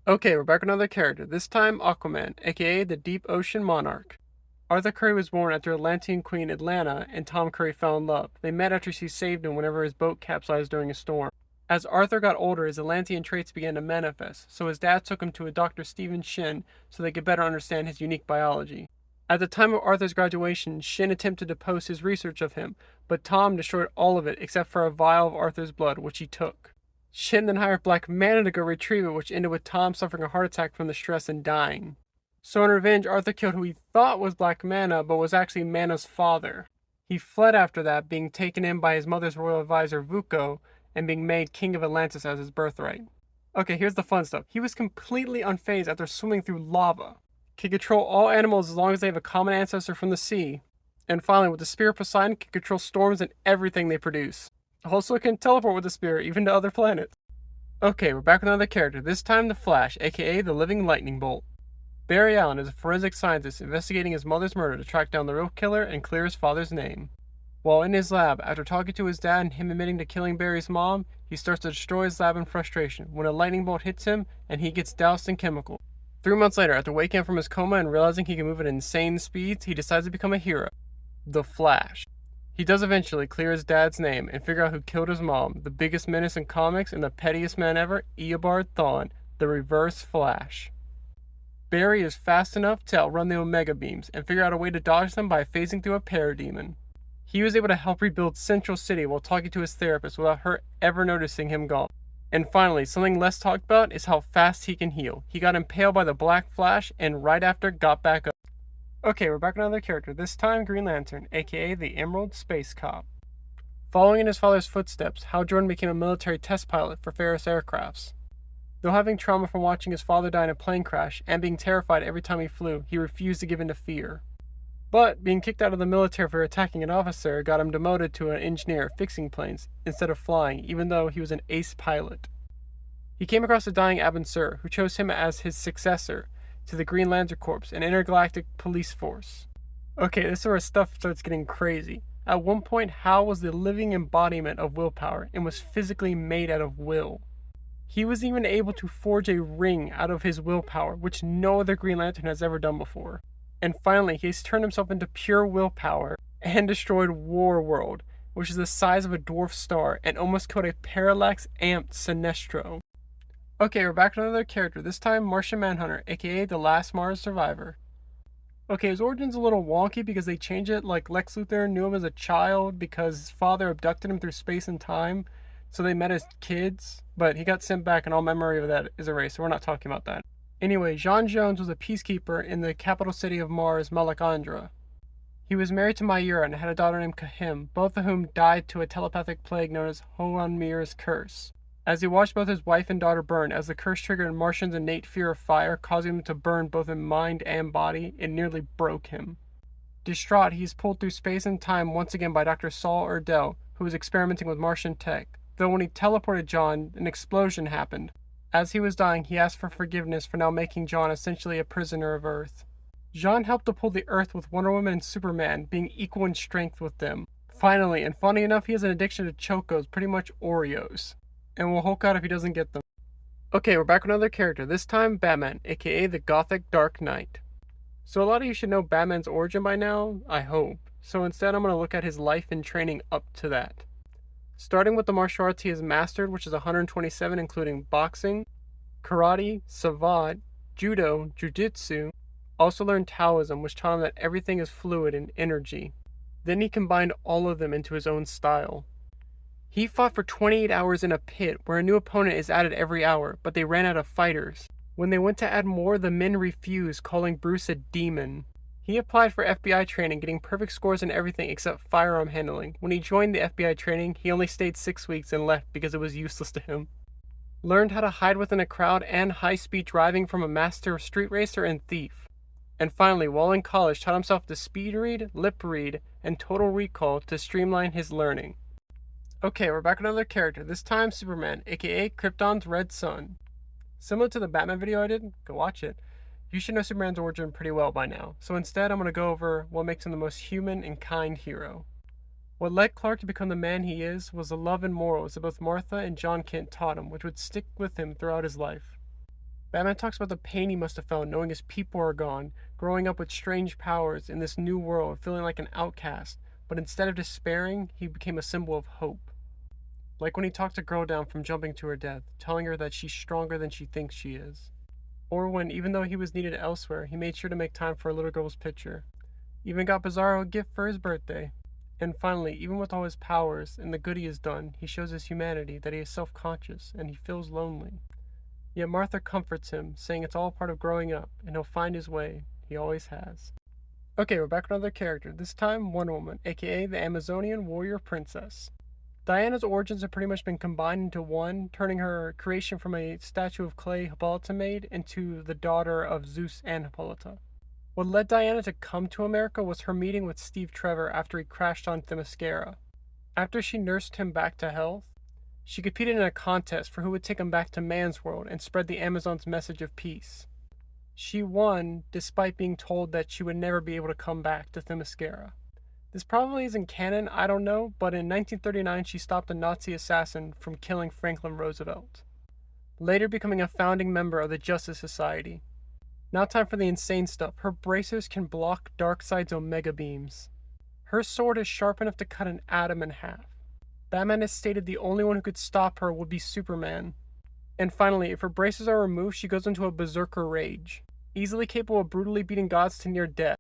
Okay, we're back with another character, this time Aquaman, aka the Deep Ocean Monarch. Arthur Curry was born after Atlantean Queen Atlanta and Tom Curry fell in love. They met after she saved him whenever his boat capsized during a storm. As Arthur got older, his Atlantean traits began to manifest, so his dad took him to a Dr. Stephen Shin so they could better understand his unique biology. At the time of Arthur's graduation, Shin attempted to post his research of him, but Tom destroyed all of it except for a vial of Arthur's blood, which he took. Shin then hired Black Manta to go retrieve it, which ended with Tom suffering a heart attack from the stress and dying. So in revenge, Arthur killed who he thought was Black Manta, but was actually Manta's father. He fled after that, being taken in by his mother's royal advisor Vuko, and being made King of Atlantis as his birthright. Okay, here's the fun stuff. He was completely unfazed after swimming through lava. Can control all animals as long as they have a common ancestor from the sea. And finally, with the Spear of Poseidon, can control storms and everything they produce. Also can teleport with the spear, even to other planets. Okay, we're back with another character, this time the Flash, aka the Living Lightning Bolt. Barry Allen is a forensic scientist investigating his mother's murder to track down the real killer and clear his father's name. While in his lab, after talking to his dad and him admitting to killing Barry's mom, he starts to destroy his lab in frustration when a lightning bolt hits him and he gets doused in chemical. 3 months later, after waking up from his coma and realizing he can move at insane speeds, he decides to become a hero, the Flash. He does eventually clear his dad's name and figure out who killed his mom, the biggest menace in comics and the pettiest man ever, Eobard Thawne, the Reverse Flash. Barry is fast enough to outrun the Omega Beams and figure out a way to dodge them by phasing through a parademon. He was able to help rebuild Central City while talking to his therapist without her ever noticing him gone. And finally, something less talked about is how fast he can heal. He got impaled by the Black Flash and right after got back up. Okay, we're back with another character, this time Green Lantern, aka the Emerald Space Cop. Following in his father's footsteps, Hal Jordan became a military test pilot for Ferris Aircrafts. Though having trauma from watching his father die in a plane crash and being terrified every time he flew, he refused to give in to fear. But being kicked out of the military for attacking an officer got him demoted to an engineer fixing planes instead of flying, even though he was an ace pilot. He came across a dying Abin Sur, who chose him as his successor to the Green Lantern Corps, an intergalactic police force. Okay, this is where stuff starts getting crazy. At one point, Hal was the living embodiment of willpower and was physically made out of will. He was even able to forge a ring out of his willpower, which no other Green Lantern has ever done before. And finally, he's turned himself into pure willpower and destroyed War World, which is the size of a dwarf star, and almost killed a parallax-amped Sinestro. Okay, we're back to another character, this time Martian Manhunter, aka the Last Mars Survivor. Okay, his origin's a little wonky because they changed it like Lex Luthor knew him as a child because his father abducted him through space and time, so they met as kids, but he got sent back and all memory of that is erased, so we're not talking about that. Anyway, J'onn J'onzz was a peacekeeper in the capital city of Mars, Malacandra. He was married to Myra and had a daughter named Kahim, both of whom died to a telepathic plague known as Hoanmir's Curse. As he watched both his wife and daughter burn, as the curse triggered Martian's innate fear of fire, causing him to burn both in mind and body, it nearly broke him. Distraught, he is pulled through space and time once again by Dr. Saul Erdel, who was experimenting with Martian tech, though when he teleported J'onn, an explosion happened. As he was dying, he asked for forgiveness for now making J'onn essentially a prisoner of Earth. J'onn helped to pull the Earth with Wonder Woman and Superman, being equal in strength with them. Finally, and funny enough, he has an addiction to Chocos, pretty much Oreos, and will Hulk out if he doesn't get them. Okay, we're back with another character, this time Batman, aka the Gothic Dark Knight. So a lot of you should know Batman's origin by now, I hope. So instead I'm going to look at his life and training up to that. Starting with the martial arts he has mastered, which is 127, including boxing, karate, savate, judo, jujitsu. Also learned Taoism, which taught him that everything is fluid and energy. Then he combined all of them into his own style. He fought for 28 hours in a pit, where a new opponent is added every hour, but they ran out of fighters. When they went to add more, the men refused, calling Bruce a demon. He applied for FBI training, getting perfect scores in everything except firearm handling. When he joined the FBI training, he only stayed 6 weeks and left because it was useless to him. Learned how to hide within a crowd and high-speed driving from a master street racer and thief. And finally, while in college, taught himself to speed read, lip read, and total recall to streamline his learning. Okay, we're back with another character, this time Superman, aka Krypton's Red Sun. Similar to the Batman video I did, go watch it. You should know Superman's origin pretty well by now, so instead I'm going to go over what makes him the most human and kind hero. What led Clark to become the man he is was the love and morals that both Martha and John Kent taught him, which would stick with him throughout his life. Batman talks about the pain he must have felt knowing his people are gone, growing up with strange powers in this new world, feeling like an outcast, but instead of despairing, he became a symbol of hope. Like when he talked a girl down from jumping to her death, telling her that she's stronger than she thinks she is. Or when, even though he was needed elsewhere, he made sure to make time for a little girl's picture. Even got Bizarro a gift for his birthday. And finally, even with all his powers and the good he has done, he shows his humanity, that he is self-conscious and he feels lonely. Yet Martha comforts him, saying it's all part of growing up, and he'll find his way. He always has. Okay, we're back with another character, this time Wonder Woman, aka the Amazonian warrior princess. Diana's origins have pretty much been combined into one, turning her creation from a statue of clay Hippolyta made into the daughter of Zeus and Hippolyta. What led Diana to come to America was her meeting with Steve Trevor after he crashed on Themyscira. After she nursed him back to health, she competed in a contest for who would take him back to man's world and spread the Amazon's message of peace. She won despite being told that she would never be able to come back to Themyscira. This probably isn't canon, I don't know, but in 1939 she stopped a Nazi assassin from killing Franklin Roosevelt, later becoming a founding member of the Justice Society. Now time for the insane stuff. Her bracers can block Darkseid's Omega beams. Her sword is sharp enough to cut an atom in half. Batman has stated the only one who could stop her would be Superman. And finally, if her braces are removed, she goes into a berserker rage, easily capable of brutally beating gods to near death.